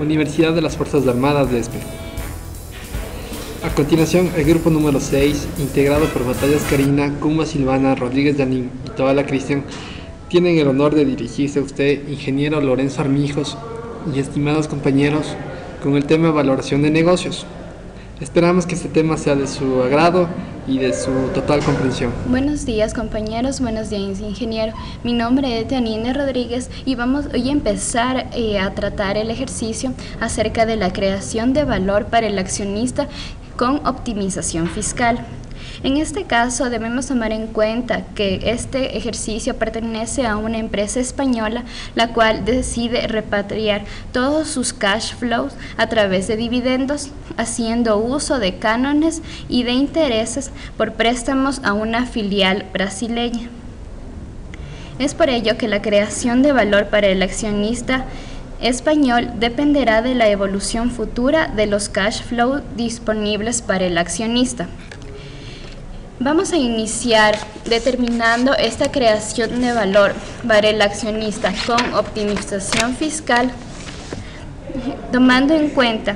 Universidad de las Fuerzas Armadas de ESPE. A continuación, el grupo número 6, integrado por Batallas Karina, Kuma Silvana, Rodríguez Yanín y Toala Cristian, tienen el honor de dirigirse a usted, ingeniero Lorenzo Armijos, y estimados compañeros, con el tema valoración de negocios. Esperamos que este tema sea de su agrado y de su total comprensión. Buenos días, compañeros, buenos días, ingeniero. Mi nombre es Janine Rodríguez y vamos hoy a empezar a tratar el ejercicio acerca de la creación de valor para el accionista con optimización fiscal. En este caso debemos tomar en cuenta que este ejercicio pertenece a una empresa española la cual decide repatriar todos sus cash flows a través de dividendos, haciendo uso de cánones y de intereses por préstamos a una filial brasileña. Es por ello que la creación de valor para el accionista español dependerá de la evolución futura de los cash flows disponibles para el accionista. Vamos a iniciar determinando esta creación de valor para el accionista con optimización fiscal, tomando en cuenta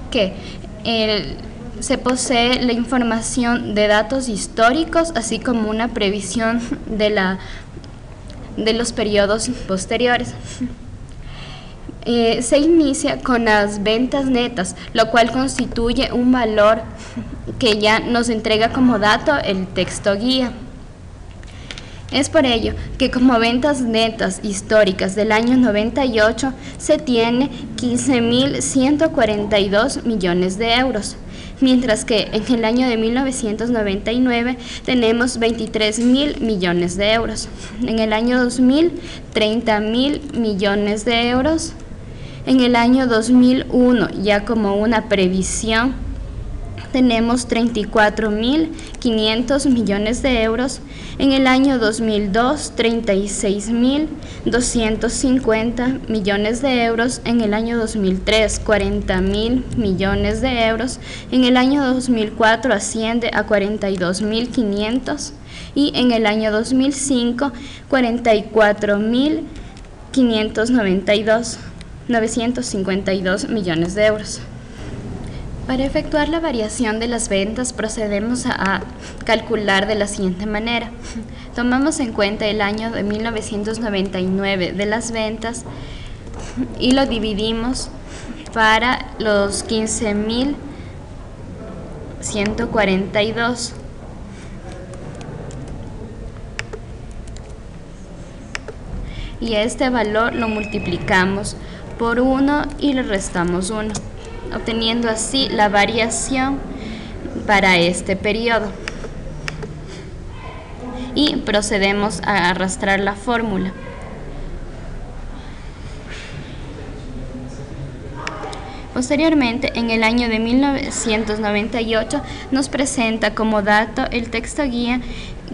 que se posee la información de datos históricos, así como una previsión de los periodos posteriores. Se inicia con las ventas netas, lo cual constituye un valor que ya nos entrega como dato el texto guía. Es por ello que como ventas netas históricas del año 98 se tiene 15.142 millones de euros, mientras que en el año de 1999 tenemos 23.000 millones de euros, en el año 2000 30.000 millones de euros, en el año 2001 ya como una previsión tenemos 34.500 millones de euros, en el año 2002 36.250 millones de euros, en el año 2003 40.000 millones de euros, en el año 2004 asciende a 42.500 y en el año 2005 44.952 millones de euros. Para efectuar la variación de las ventas procedemos a calcular de la siguiente manera. Tomamos en cuenta el año de 1999 de las ventas y lo dividimos para los 15.142. Y este valor lo multiplicamos por 1 y le restamos 1, obteniendo así la variación para este periodo. Y procedemos a arrastrar la fórmula. Posteriormente, en el año de 1998, nos presenta como dato el texto guía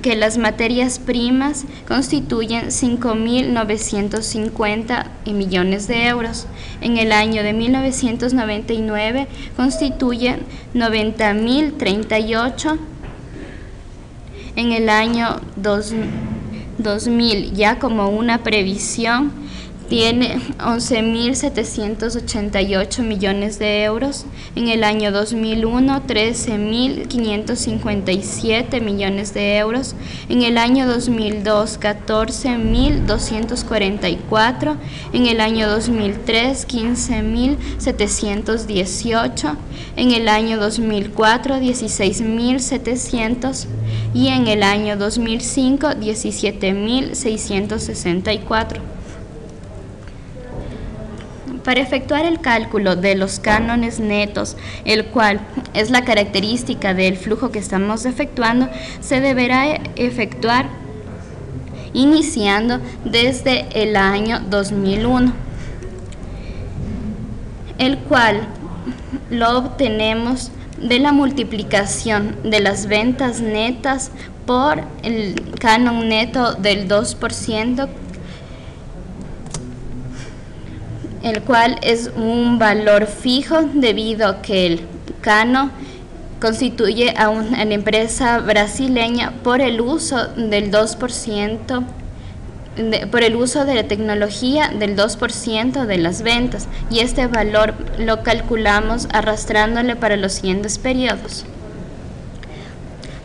que las materias primas constituyen 5.950 millones de euros. En el año de 1999 constituyen 90.038. En el año 2000, ya como una previsión, tiene 11.788 millones de euros. En el año 2001, 13.557 millones de euros. En el año 2002, 14.244. En el año 2003, 15.718. En el año 2004, 16.700. Y en el año 2005, 17.664. Para efectuar el cálculo de los cánones netos, el cual es la característica del flujo que estamos efectuando, se deberá efectuar iniciando desde el año 2001, el cual lo obtenemos de la multiplicación de las ventas netas por el canon neto del 2%, el cual es un valor fijo debido a que el Cano constituye a una empresa brasileña por el uso del 2% por el uso de la tecnología del 2% de las ventas, y este valor lo calculamos arrastrándole para los siguientes periodos.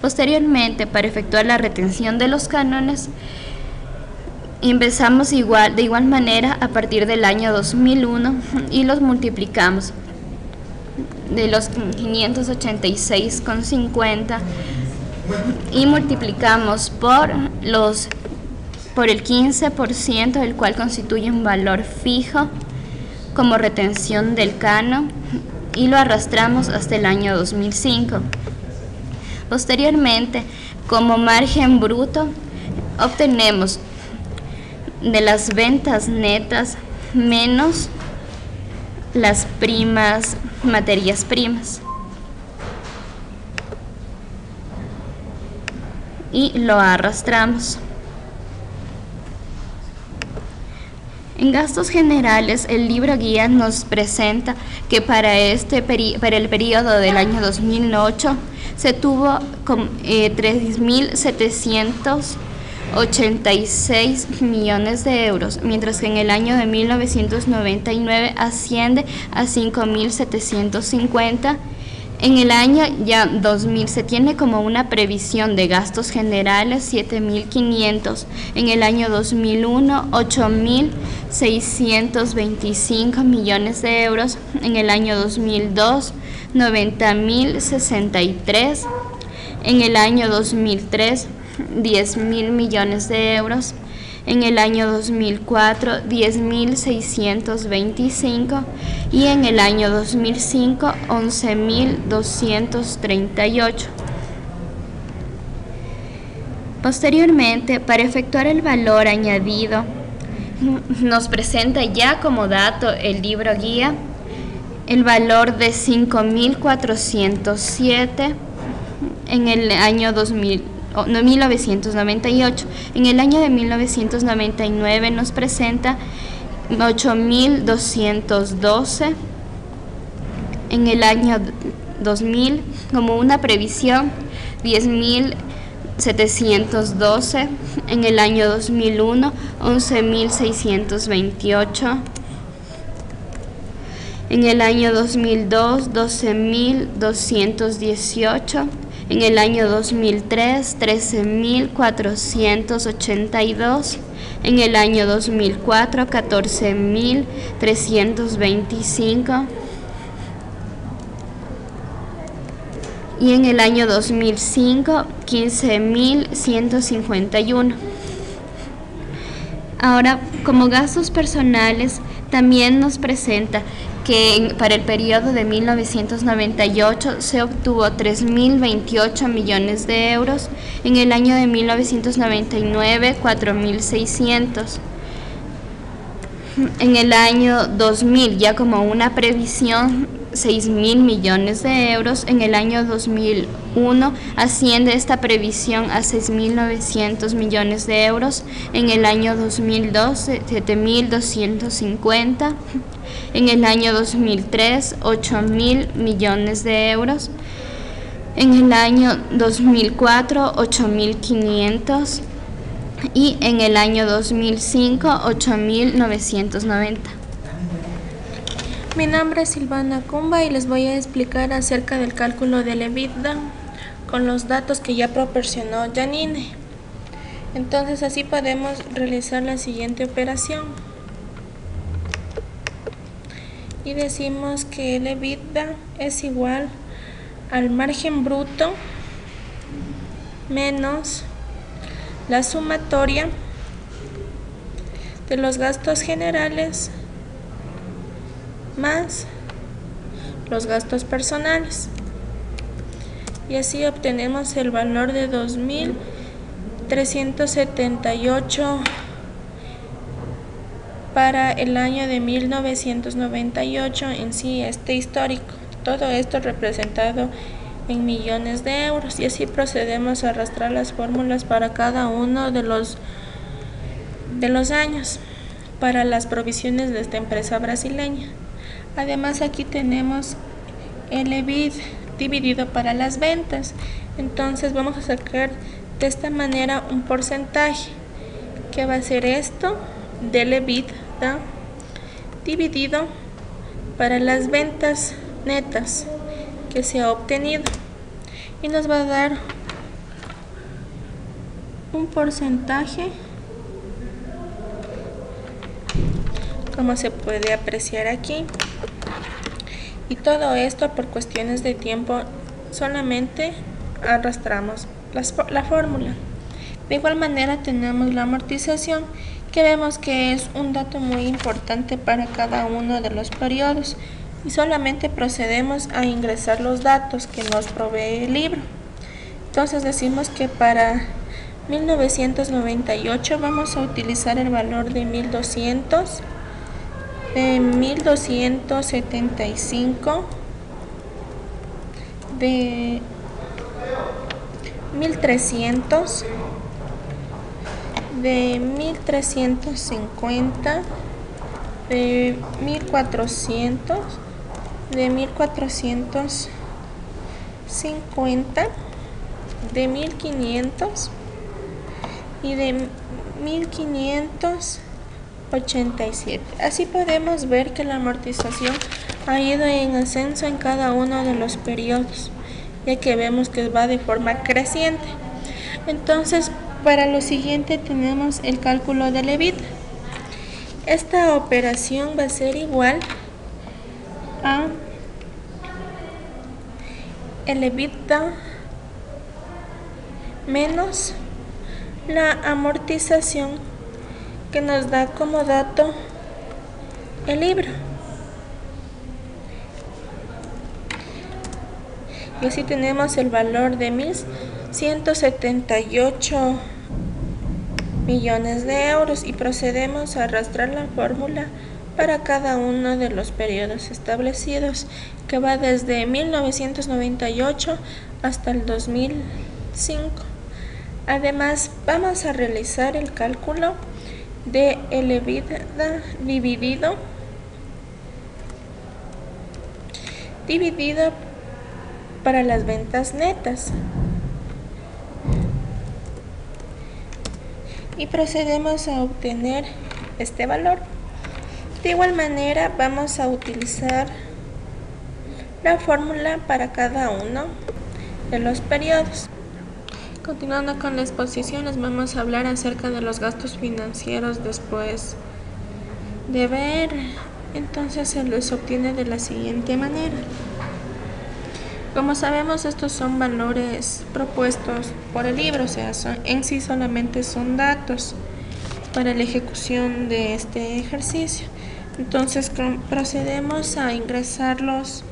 Posteriormente, para efectuar la retención de los cánones, empezamos de igual manera a partir del año 2001 y los multiplicamos de los 586,50 y multiplicamos por el 15%, el cual constituye un valor fijo como retención del canon, y lo arrastramos hasta el año 2005. Posteriormente, como margen bruto, obtenemos de las ventas netas menos las materias primas, y lo arrastramos. En gastos generales, el libro guía nos presenta que para el periodo del año 2008 se tuvo 3.786 millones de euros, mientras que en el año de 1999 asciende a 5.750. En el año ya 2000 se tiene como una previsión de gastos generales 7.500. En el año 2001, 8.625 millones de euros. En el año 2002, 90.063. En el año 2003, 10.000 millones de euros. En el año 2004, 10.625, y en el año 2005, 11.238. Posteriormente, para efectuar el valor añadido, nos presenta ya como dato el libro guía el valor de 5.407 en el año 1998. En el año de 1999 nos presenta 8.212. En el año 2000, como una previsión, 10.712. En el año 2001, 11.628. En el año 2002, 12.218. En el año 2003, 13.482. En el año 2004, 14.325. Y en el año 2005, 15.151. Ahora, como gastos personales, también nos presenta que para el periodo de 1998 se obtuvo 3.028 millones de euros, en el año de 1999 4.600, en el año 2000 ya como una previsión 6.000 millones de euros, en el año 2001 asciende esta previsión a 6.900 millones de euros, en el año 2002 7.250, en el año 2003 8.000 millones de euros, en el año 2004 8.500 y en el año 2005 8.990. Mi nombre es Silvana Cumba y les voy a explicar acerca del cálculo del EBITDA con los datos que ya proporcionó Janine. Entonces así podemos realizar la siguiente operación. Y decimos que el EBITDA es igual al margen bruto menos la sumatoria de los gastos generales más los gastos personales, y así obtenemos el valor de 2.378 para el año de 1998 en sí histórico. Todo esto representado en millones de euros, y así procedemos a arrastrar las fórmulas para cada uno de los años para las provisiones de esta empresa brasileña. Además, aquí tenemos el EBIT dividido para las ventas. Entonces vamos a sacar de esta manera un porcentaje, que va a ser esto del EBITDA dividido para las ventas netas que se ha obtenido, y nos va a dar un porcentaje, como se puede apreciar aquí. Y todo esto, por cuestiones de tiempo, solamente arrastramos la fórmula. De igual manera tenemos la amortización, que vemos que es un dato muy importante para cada uno de los periodos, y solamente procedemos a ingresar los datos que nos provee el libro. Entonces decimos que para 1998 vamos a utilizar el valor de 1200, de 1275, de 1300, de 1350, de 1400, de 1450, de 1500 y de 1587. Así podemos ver que la amortización ha ido en ascenso en cada uno de los periodos, ya que vemos que va de forma creciente. Entonces, para lo siguiente tenemos el cálculo del EBITDA. Esta operación va a ser igual a el EBITDA menos la amortización, que nos da como dato el libro. Y así tenemos el valor de 1.178 millones de euros, y procedemos a arrastrar la fórmula para cada uno de los periodos establecidos, que va desde 1998 hasta el 2005. Además, vamos a realizar el cálculo de el EBITDA dividido para las ventas netas, y procedemos a obtener este valor. De igual manera vamos a utilizar la fórmula para cada uno de los periodos. Continuando con la exposición, les vamos a hablar acerca de los gastos financieros después de ver. Entonces se los obtiene de la siguiente manera. Como sabemos, estos son valores propuestos por el libro, o sea, en sí solamente son datos para la ejecución de este ejercicio. Entonces procedemos a ingresarlos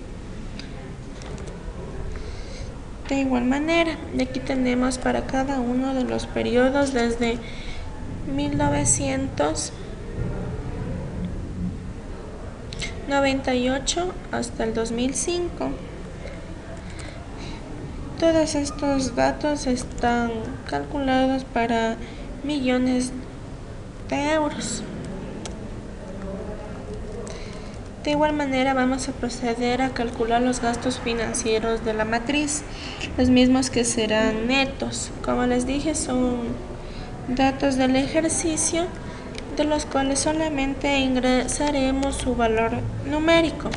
de igual manera. Y aquí tenemos para cada uno de los periodos desde 1998 hasta el 2005. Todos estos datos están calculados para millones de euros. De igual manera vamos a proceder a calcular los gastos financieros de la matriz, los mismos que serán netos. Como les dije, son datos del ejercicio, de los cuales solamente ingresaremos su valor numérico.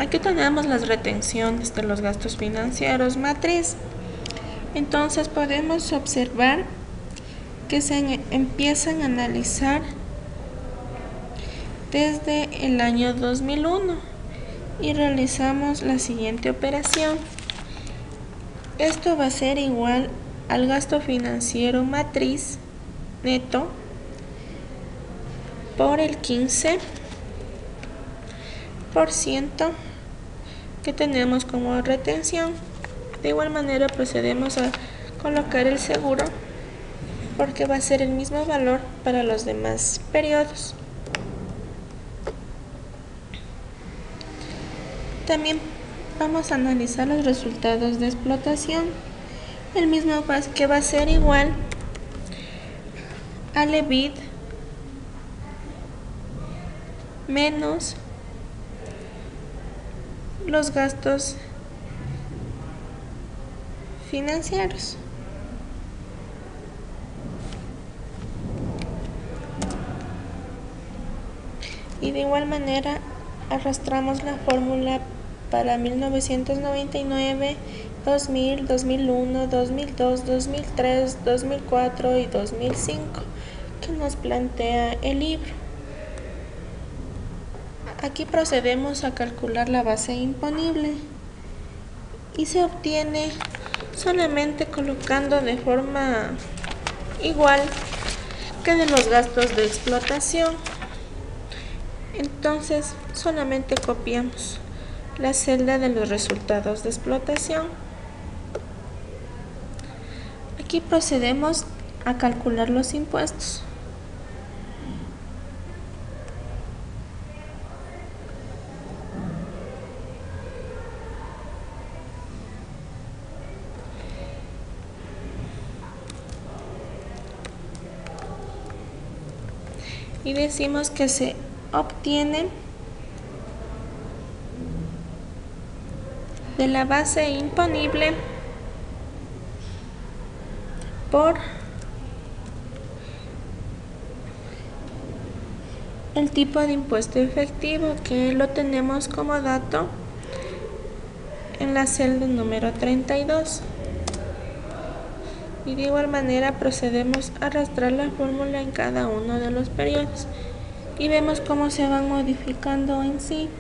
Aquí tenemos las retenciones de los gastos financieros matriz. Entonces podemos observar que se empiezan a analizar desde el año 2001 y realizamos la siguiente operación. Esto va a ser igual al gasto financiero matriz neto por el 15% que tenemos como retención. De igual manera procedemos a colocar el seguro, porque va a ser el mismo valor para los demás periodos. También vamos a analizar los resultados de explotación, el mismo que va a ser igual al EBIT menos los gastos financieros. Y de igual manera arrastramos la fórmula para 1999, 2000, 2001, 2002, 2003, 2004 y 2005 que nos plantea el libro. Aquí procedemos a calcular la base imponible y se obtiene solamente colocando de forma igual que de los gastos de explotación. Entonces solamente copiamos la celda de los resultados de explotación. Aquí procedemos a calcular los impuestos. Y decimos que se obtiene de la base imponible por el tipo de impuesto efectivo, que lo tenemos como dato en la celda número 32. Y de igual manera procedemos a arrastrar la fórmula en cada uno de los periodos y vemos cómo se van modificando en sí.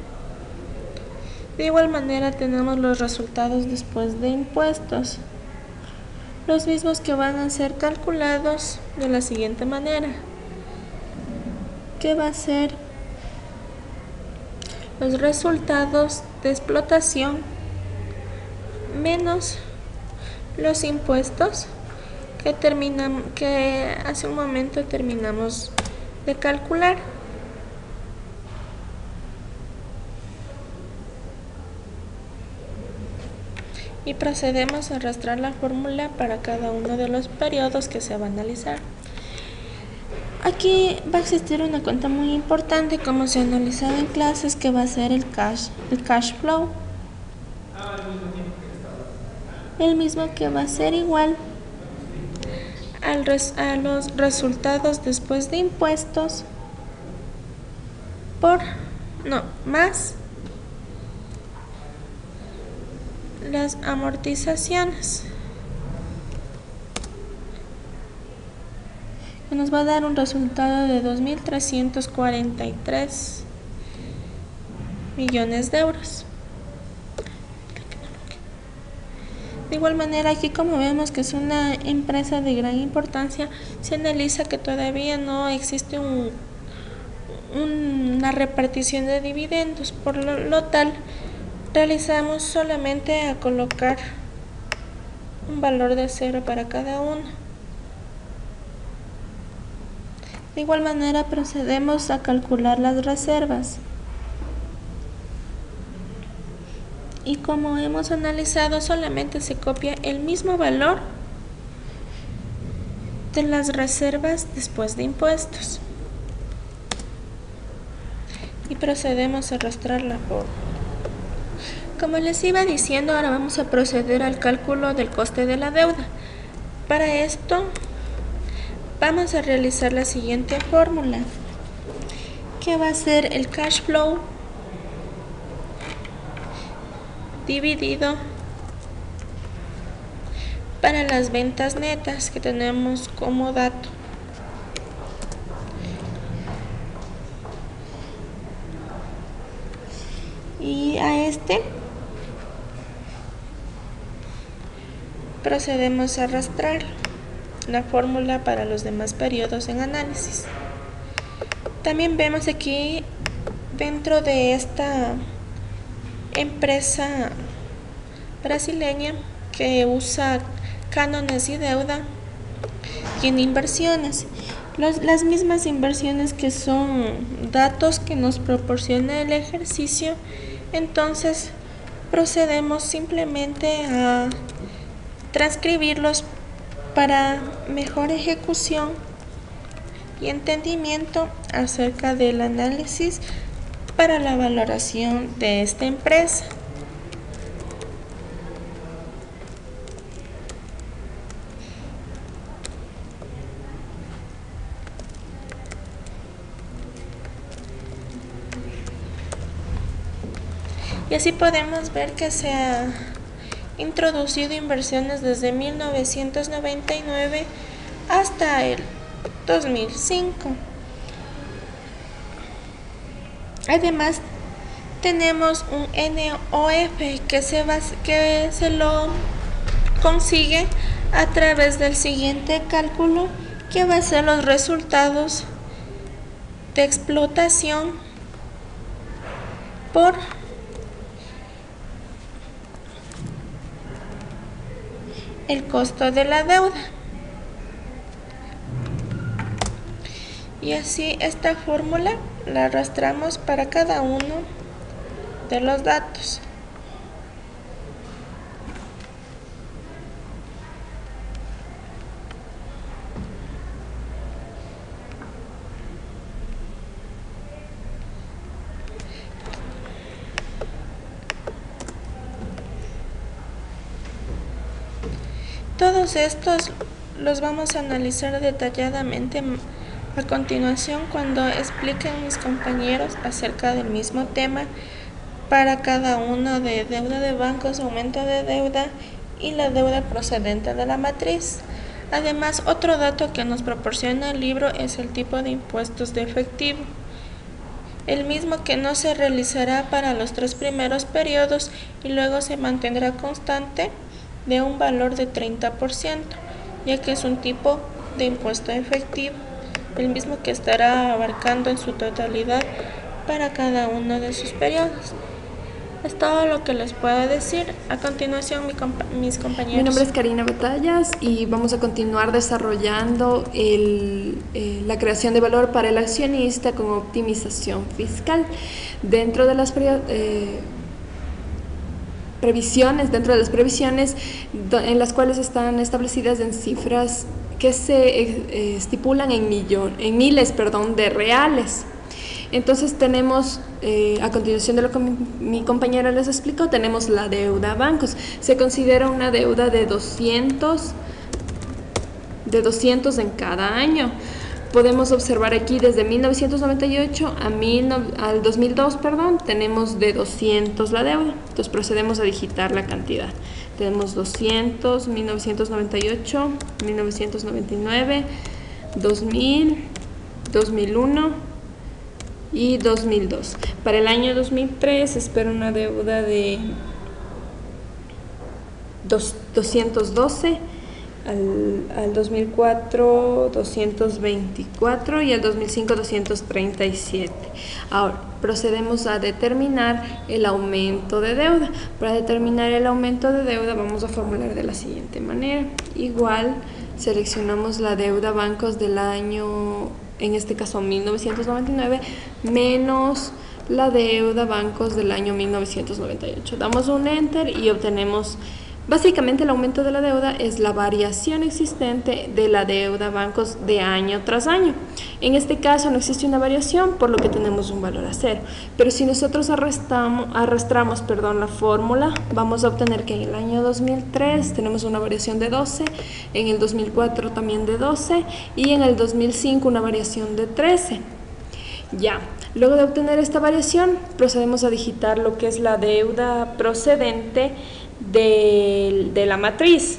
De igual manera tenemos los resultados después de impuestos, los mismos que van a ser calculados de la siguiente manera, que va a ser los resultados de explotación menos los impuestos que hace un momento terminamos de calcular. Y procedemos a arrastrar la fórmula para cada uno de los periodos que se va a analizar. Aquí va a existir una cuenta muy importante, como se ha analizado en clases, que va a ser el cash flow. El mismo que va a ser igual a los resultados después de impuestos más las amortizaciones, que nos va a dar un resultado de 2.343 millones de euros. De igual manera, aquí como vemos que es una empresa de gran importancia, se analiza que todavía no existe una repartición de dividendos, por lo tal realizamos solamente a colocar un valor de 0 para cada uno. De igual manera procedemos a calcular las reservas. Y como hemos analizado, solamente se copia el mismo valor de las reservas después de impuestos. Y procedemos a arrastrar la fórmula. Como les iba diciendo, ahora vamos a proceder al cálculo del coste de la deuda. Para esto vamos a realizar la siguiente fórmula, que va a ser el cash flow dividido para las ventas netas que tenemos como dato. Y a este procedemos a arrastrar la fórmula para los demás periodos en análisis. También vemos aquí, dentro de esta empresa brasileña que usa cánones y deuda, tiene inversiones, las mismas inversiones que son datos que nos proporciona el ejercicio. Entonces procedemos simplemente a transcribirlos para mejor ejecución y entendimiento acerca del análisis para la valoración de esta empresa. Y así podemos ver que se ha introducido inversiones desde 1999 hasta el 2005. Además, tenemos un NOF que se lo consigue a través del siguiente cálculo, que va a ser los resultados de explotación por el costo de la deuda. Y así esta fórmula la arrastramos para cada uno de los datos. Todos estos los vamos a analizar detalladamente a continuación cuando expliquen mis compañeros acerca del mismo tema para cada uno de deuda de bancos, aumento de deuda y la deuda procedente de la matriz. Además, otro dato que nos proporciona el libro es el tipo de impuestos de efectivo, el mismo que no se realizará para los 3 primeros periodos y luego se mantendrá constante de un valor de 30%, ya que es un tipo de impuesto efectivo, el mismo que estará abarcando en su totalidad para cada uno de sus periodos. Es todo lo que les puedo decir. A continuación, mis compañeros. Mi nombre es Karina Batallas y vamos a continuar desarrollando la creación de valor para el accionista con optimización fiscal. Dentro de las previsiones en las cuales están establecidas en cifras que se estipulan en miles de reales. Entonces tenemos, a continuación de lo que mi compañera les explicó, tenemos la deuda a bancos. Se considera una deuda de 200 en cada año. Podemos observar aquí desde 1998 al 2002, tenemos de 200 la deuda. Entonces procedemos a digitar la cantidad. Tenemos 200, 1998, 1999, 2000, 2001 y 2002. Para el año 2003 se espera una deuda de 212. Al 2004 224 y al 2005 237. Ahora procedemos a determinar el aumento de deuda. Para determinar el aumento de deuda vamos a formular de la siguiente manera. Igual seleccionamos la deuda bancos del año, en este caso 1999, menos la deuda bancos del año 1998. Damos un enter y obtenemos. Básicamente el aumento de la deuda es la variación existente de la deuda bancos de año tras año. En este caso no existe una variación, por lo que tenemos un valor a 0. Pero si nosotros arrastramos la fórmula, vamos a obtener que en el año 2003 tenemos una variación de 12, en el 2004 también de 12 y en el 2005 una variación de 13. Ya, luego de obtener esta variación, procedemos a digitar lo que es la deuda procedente de la matriz.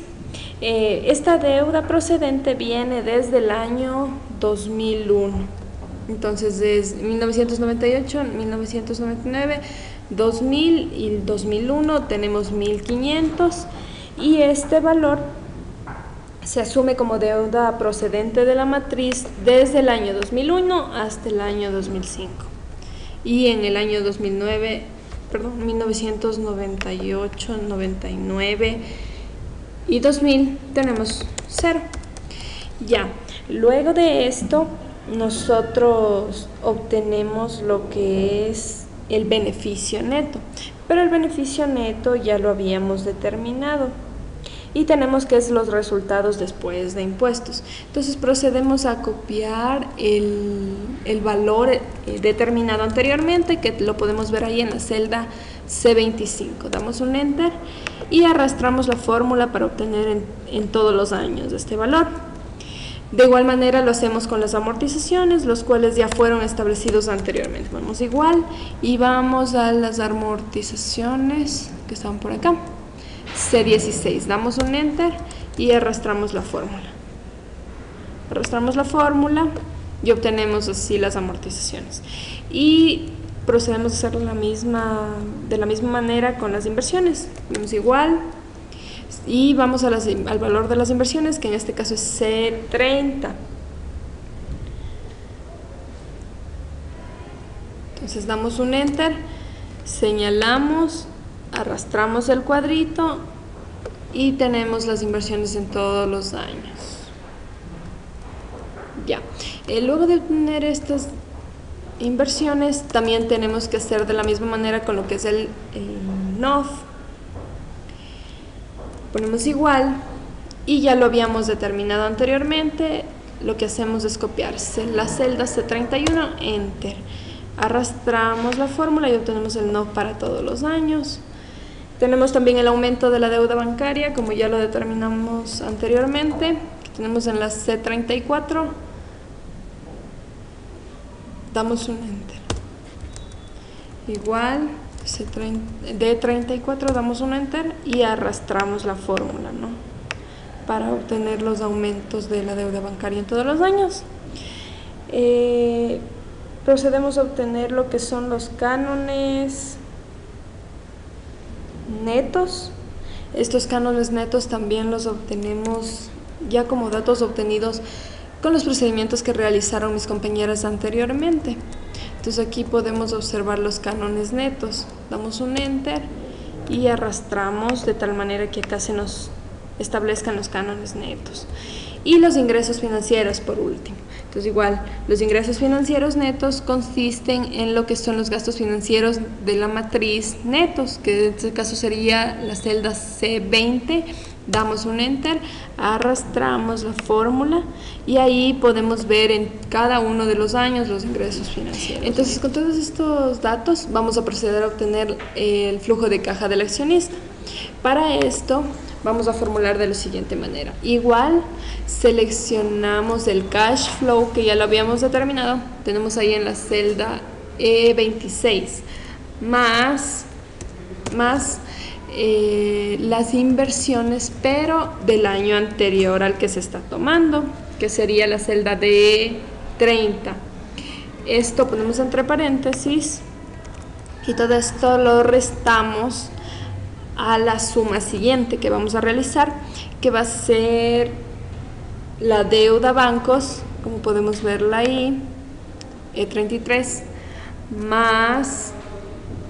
Esta deuda procedente viene desde el año 2001. Entonces, desde 1998, 1999, 2000 y 2001 tenemos 1500 y este valor se asume como deuda procedente de la matriz desde el año 2001 hasta el año 2005. Y en el año 1998, 99 y 2000 tenemos 0. Ya, luego de esto nosotros obtenemos lo que es el beneficio neto, pero el beneficio neto ya lo habíamos determinado y tenemos que es los resultados después de impuestos. Entonces procedemos a copiar el valor determinado anteriormente, que lo podemos ver ahí en la celda C25. Damos un enter y arrastramos la fórmula para obtener en todos los años este valor. De igual manera lo hacemos con las amortizaciones, los cuales ya fueron establecidos anteriormente. Vamos igual y vamos a las amortizaciones que están por acá. C16, damos un enter y arrastramos la fórmula. Arrastramos la fórmula y obtenemos así las amortizaciones. Y procedemos a hacer de la misma manera con las inversiones. Vamos igual. Y vamos a al valor de las inversiones, que en este caso es C30. Entonces damos un enter, señalamos, arrastramos el cuadrito y tenemos las inversiones en todos los años. Ya, luego de obtener estas inversiones, también tenemos que hacer de la misma manera con lo que es el NOF. Ponemos igual y ya lo habíamos determinado anteriormente. Lo que hacemos es copiar la celda C31, enter, arrastramos la fórmula y obtenemos el NOF para todos los años. Tenemos también el aumento de la deuda bancaria, como ya lo determinamos anteriormente, que tenemos en la C34. Damos un enter, igual D34, damos un enter y arrastramos la fórmula, ¿no?, para obtener los aumentos de la deuda bancaria en todos los años. Procedemos a obtener lo que son los cánones netos. Estos cánones netos también los obtenemos ya como datos obtenidos con los procedimientos que realizaron mis compañeras anteriormente. Entonces aquí podemos observar los cánones netos. Damos un enter y arrastramos de tal manera que acá se nos establezcan los cánones netos. Y los ingresos financieros por último. Entonces igual, los ingresos financieros netos consisten en lo que son los gastos financieros de la matriz netos, que en este caso sería la celda C20. Damos un enter, arrastramos la fórmula y ahí podemos ver en cada uno de los años los ingresos financieros. Entonces, con todos estos datos vamos a proceder a obtener el flujo de caja del accionista. Para esto vamos a formular de la siguiente manera. Igual, seleccionamos el cash flow que ya lo habíamos determinado. Tenemos ahí en la celda E26 más las inversiones, pero del año anterior al que se está tomando, que sería la celda D30. Esto ponemos entre paréntesis y todo esto lo restamos a la suma siguiente que vamos a realizar, que va a ser la deuda bancos, como podemos verla ahí, E33, más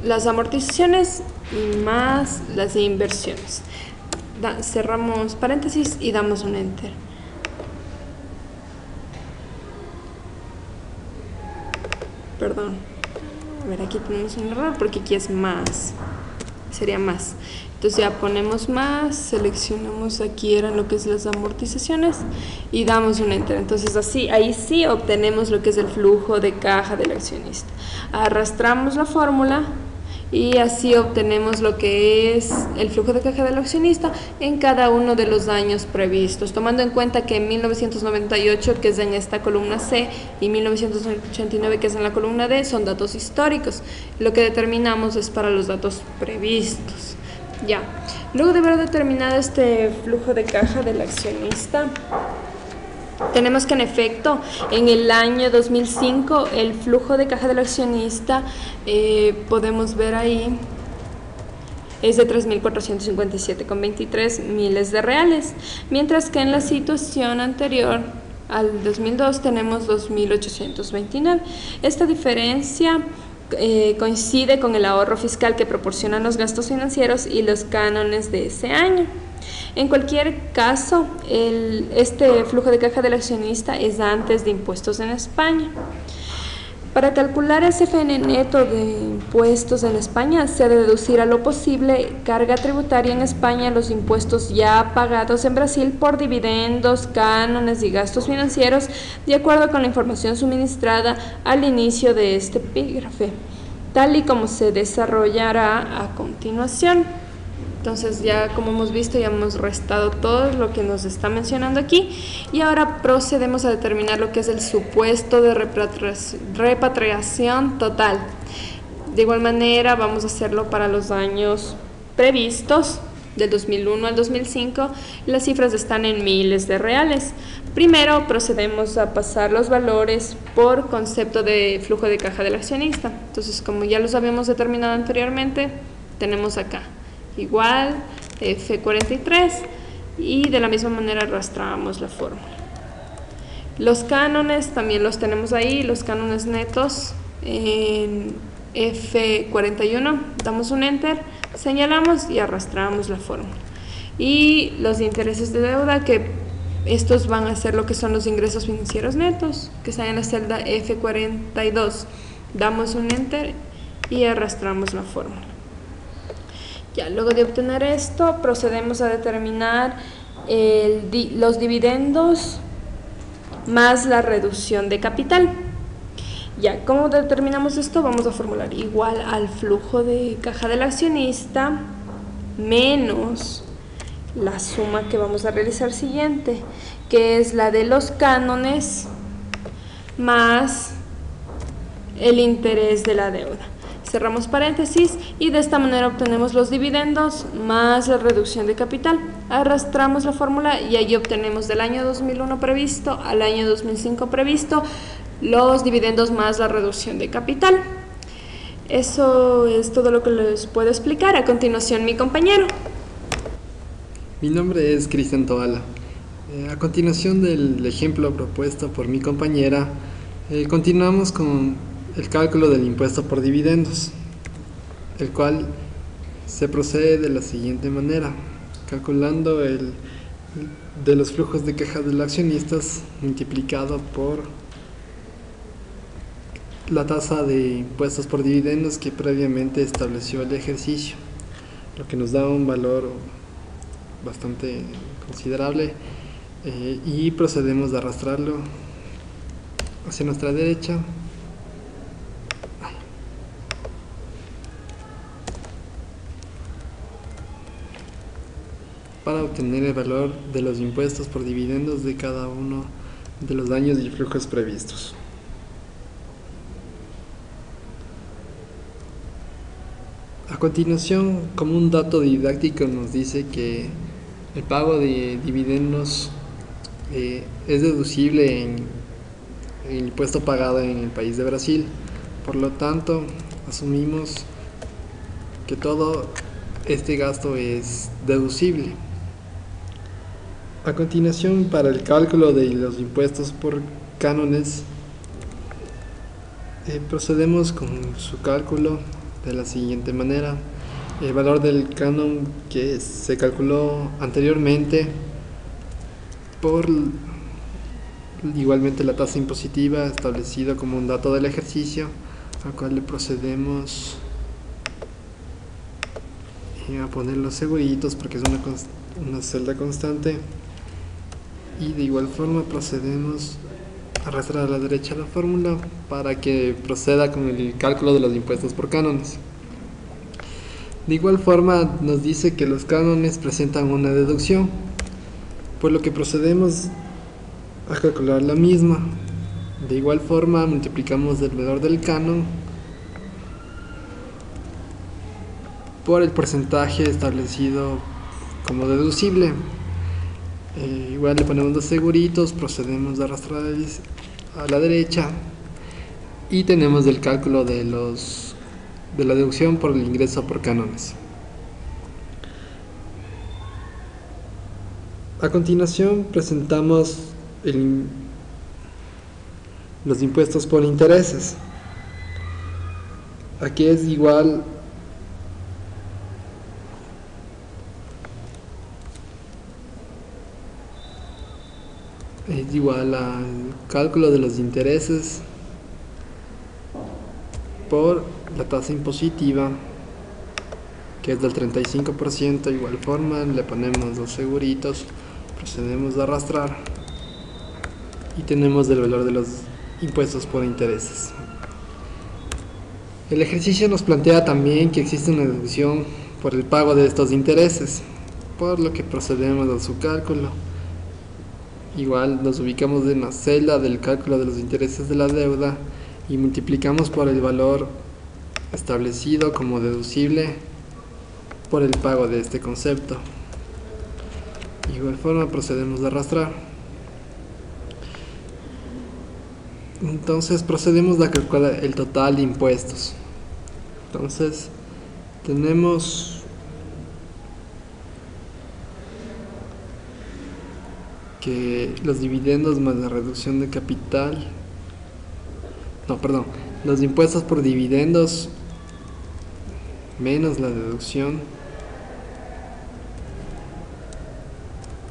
las amortizaciones y más las inversiones. Cerramos paréntesis y damos un enter. Perdón, a ver, aquí tenemos un error porque aquí es más, sería más. Entonces ya ponemos más, seleccionamos aquí eran lo que es las amortizaciones y damos un enter. Entonces así, ahí sí obtenemos lo que es el flujo de caja del accionista. Arrastramos la fórmula y así obtenemos lo que es el flujo de caja del accionista en cada uno de los años previstos, tomando en cuenta que en 1998, que es en esta columna C, y 1989, que es en la columna D, son datos históricos. Lo que determinamos es para los datos previstos. Ya, luego de haber determinado este flujo de caja del accionista, tenemos que en efecto en el año 2005 el flujo de caja del accionista, podemos ver ahí, es de 3.457,23 miles de reales, mientras que en la situación anterior al 2002 tenemos 2.829. Esta diferencia coincide con el ahorro fiscal que proporcionan los gastos financieros y los cánones de ese año. En cualquier caso, este flujo de caja del accionista es antes de impuestos en España. Para calcular el CFN neto de impuestos en España, se ha de deducir a lo posible carga tributaria en España, los impuestos ya pagados en Brasil por dividendos, cánones y gastos financieros, de acuerdo con la información suministrada al inicio de este epígrafe, tal y como se desarrollará a continuación. Entonces ya como hemos visto, ya hemos restado todo lo que nos está mencionando aquí y ahora procedemos a determinar lo que es el supuesto de repatriación total. De igual manera vamos a hacerlo para los años previstos del 2001 al 2005. Las cifras están en miles de reales. Primero procedemos a pasar los valores por concepto de flujo de caja del accionista. Entonces, como ya los habíamos determinado anteriormente, tenemos acá igual F43 y de la misma manera arrastramos la fórmula. Los cánones también los tenemos ahí, los cánones netos en F41, damos un enter, señalamos y arrastramos la fórmula. Y los intereses de deuda, que estos van a ser lo que son los ingresos financieros netos, que están en la celda F42, damos un enter y arrastramos la fórmula. Ya, luego de obtener esto, procedemos a determinar los dividendos más la reducción de capital. Ya, ¿cómo determinamos esto? Vamos a formular igual al flujo de caja del accionista menos la suma que vamos a realizar siguiente, que es la de los cánones más el interés de la deuda. Cerramos paréntesis y de esta manera obtenemos los dividendos más la reducción de capital. Arrastramos la fórmula y allí obtenemos del año 2001 previsto al año 2005 previsto los dividendos más la reducción de capital. Eso es todo lo que les puedo explicar. A continuación, mi compañero. Mi nombre es Cristian Toala. A continuación del ejemplo propuesto por mi compañera, continuamos con el cálculo del impuesto por dividendos, el cual se procede de la siguiente manera, calculando de los flujos de caja de los accionistas multiplicado por la tasa de impuestos por dividendos que previamente estableció el ejercicio, lo que nos da un valor bastante considerable, y procedemos a arrastrarlo hacia nuestra derecha para obtener el valor de los impuestos por dividendos de cada uno de los años y flujos previstos. A continuación, como un dato didáctico, nos dice que el pago de dividendos es deducible en el impuesto pagado en el país de Brasil. Por lo tanto, asumimos que todo este gasto es deducible. A continuación, para el cálculo de los impuestos por cánones, procedemos con su cálculo de la siguiente manera. El valor del canon que se calculó anteriormente por igualmente la tasa impositiva establecida como un dato del ejercicio, al cual le procedemos a poner los seguritos porque es una celda constante, y de igual forma procedemos a arrastrar a la derecha la fórmula para que proceda con el cálculo de los impuestos por cánones. De igual forma nos dice que los cánones presentan una deducción, por lo que procedemos a calcular la misma. De igual forma multiplicamos el valor del canon por el porcentaje establecido como deducible. Igual le ponemos los seguritos, procedemos a arrastrar a la derecha y tenemos el cálculo de la deducción por el ingreso por cánones. A continuación presentamos los impuestos por intereses. Aquí es igual al cálculo de los intereses por la tasa impositiva, que es del 35%. De igual forma le ponemos los seguritos, procedemos a arrastrar y tenemos el valor de los impuestos por intereses. El ejercicio nos plantea también que existe una deducción por el pago de estos intereses, por lo que procedemos a su cálculo. Igual nos ubicamos en la celda del cálculo de los intereses de la deuda y multiplicamos por el valor establecido como deducible por el pago de este concepto. De igual forma procedemos a arrastrar. Entonces procedemos a calcular el total de impuestos. Entonces tenemos que los dividendos más la reducción de capital, los impuestos por dividendos menos la deducción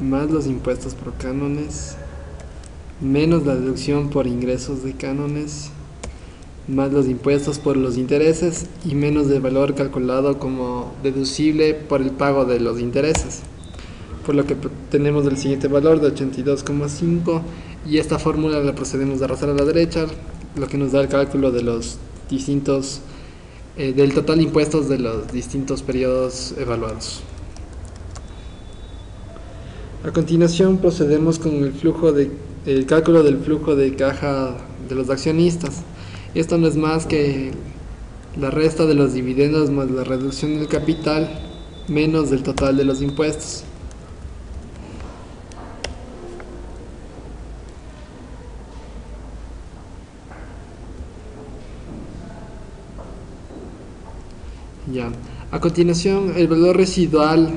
más los impuestos por cánones menos la deducción por ingresos de cánones más los impuestos por los intereses y menos el valor calculado como deducible por el pago de los intereses, por lo que tenemos el siguiente valor de 82,5, y esta fórmula la procedemos a arrastrar a la derecha, lo que nos da el cálculo de los distintos del total de impuestos de los distintos periodos evaluados. A continuación procedemos con el cálculo del flujo de caja de los accionistas. Esto no es más que la resta de los dividendos más la reducción del capital menos del total de los impuestos. Ya. A continuación, el valor residual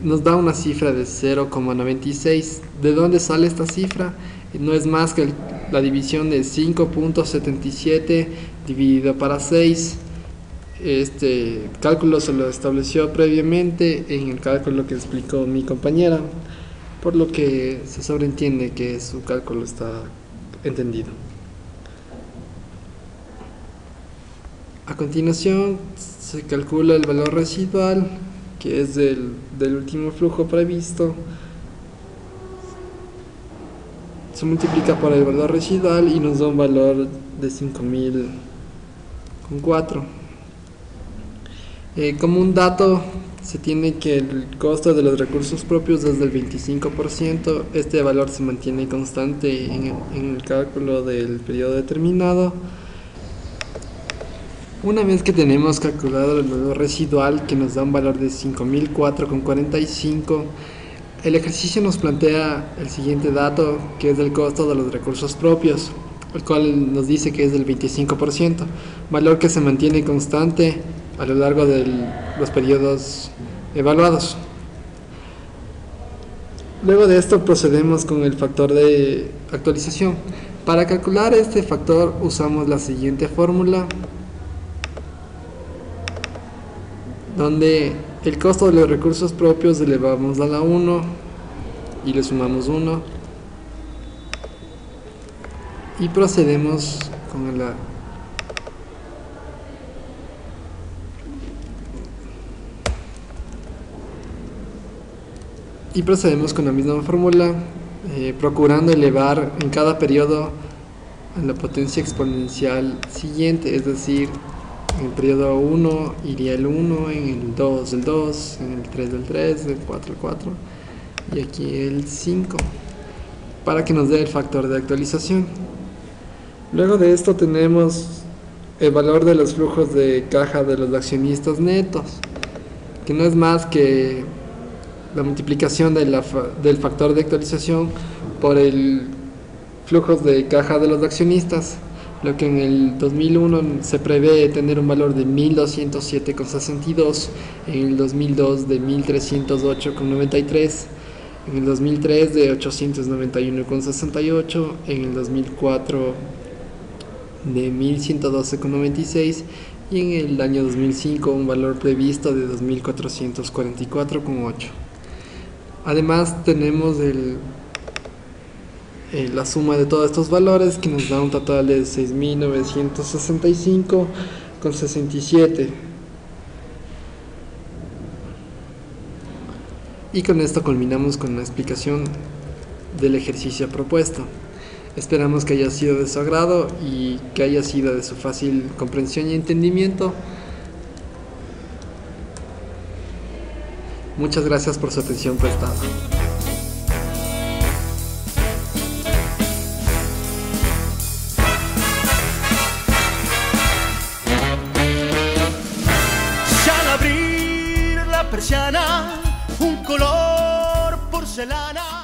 nos da una cifra de 0,96. ¿De dónde sale esta cifra? No es más que la división de 5.77 dividido para 6. Este cálculo se lo estableció previamente en el cálculo que explicó mi compañera, por lo que se sobreentiende que su cálculo está entendido. A continuación se calcula el valor residual, que es del último flujo previsto. Se multiplica por el valor residual y nos da un valor de 5.004. Como un dato, se tiene que el costo de los recursos propios es del 25%. Este valor se mantiene constante en el cálculo del periodo determinado. Una vez que tenemos calculado el valor residual, que nos da un valor de 5.004,45, el ejercicio nos plantea el siguiente dato, que es el costo de los recursos propios, el cual nos dice que es del 25%, valor que se mantiene constante a lo largo de los periodos evaluados. Luego de esto procedemos con el factor de actualización. Para calcular este factor usamos la siguiente fórmula, donde el costo de los recursos propios elevamos a la 1 y le sumamos 1 y procedemos con la misma fórmula, procurando elevar en cada periodo a la potencia exponencial siguiente, es decir, en el periodo 1 iría el 1, en el 2 el 2, en el 3 el 3, el 4 el 4 y aquí el 5, para que nos dé el factor de actualización. Luego de esto tenemos el valor de los flujos de caja de los accionistas netos, que no es más que la multiplicación del factor de actualización por el flujos de caja de los accionistas, lo que en el 2001 se prevé tener un valor de 1.207,62, en el 2002 de 1.308,93, en el 2003 de 891,68, en el 2004 de 1.112,96 y en el año 2005 un valor previsto de 2.444,8. Además tenemos la suma de todos estos valores, que nos da un total de 6.965,67. Y con esto culminamos con la explicación del ejercicio propuesto. Esperamos que haya sido de su agrado y que haya sido de su fácil comprensión y entendimiento. Muchas gracias por su atención prestada. Persiana, un color porcelana.